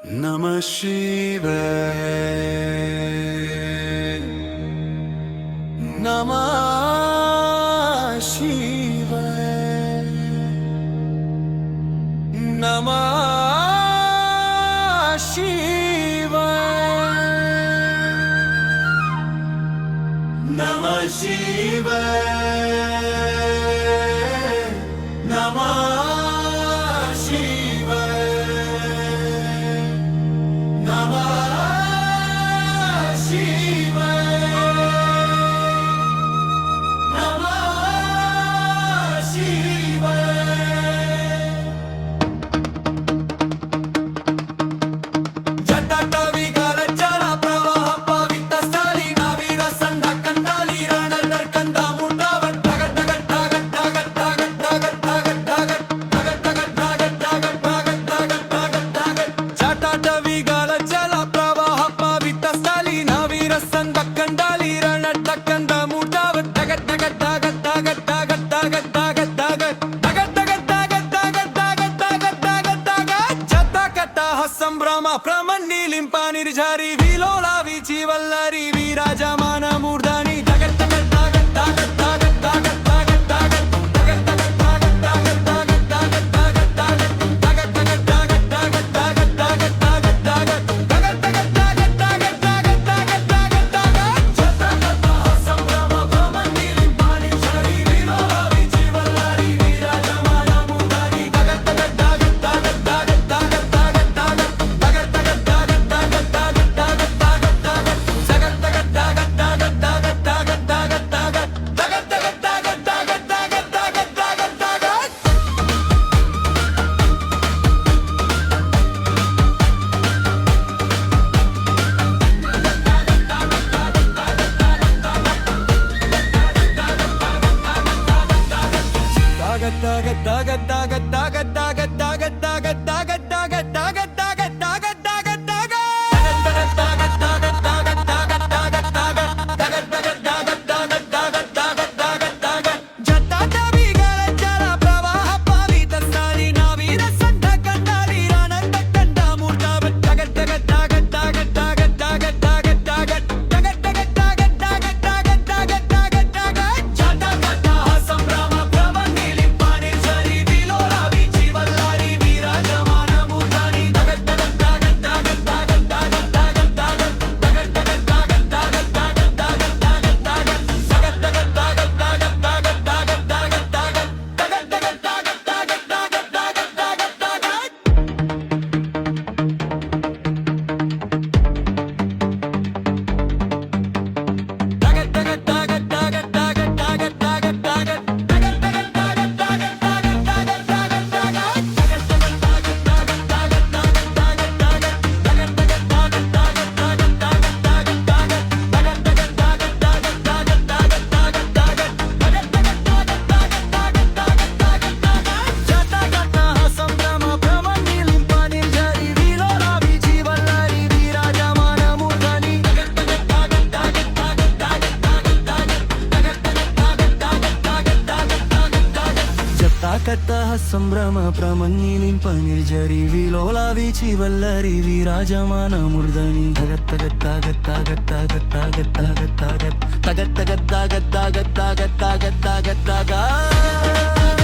Namah Shivaya. Namah Shivaya. Namah Shivaya. Namah Shivaya. Namah Shivaya. Namah Shivaya. Namah Shivaya. జటాటవి గలచల ప్రవాహ పవిత్ర స్థలి నవీర సంధ కందాలి రణర్ కంద ముటవ టగ టగ టగ టగ టగ టగ టగ టగ టగ టగ టగ టగ టగ టగ టగ జటాటవి గలచల ప్రవాహ పవిత్ర స్థలి నవీర సంధ కందాలి రణర్ కంద ముటవ టగ టగ టగ టగ టగ టగ టగ టగ సంభ్రమ ప్రమన్నీలింప నిర్జరి విలోలా వీచి వల్లరి విరాజమాన మూర్ధని సంభ్రమ ప్రమన్నీలింప నిర్జరి విలోలా వీచి వల్లరి విరాజమాన మూర్ధని తగత్ తగత్ తగత్ తగత్ తగత్ తగత్ తగత్ తగత్ తగత్ తగత్ తగత్ తగత్ తగత్ తగత్ తగత్ తగత్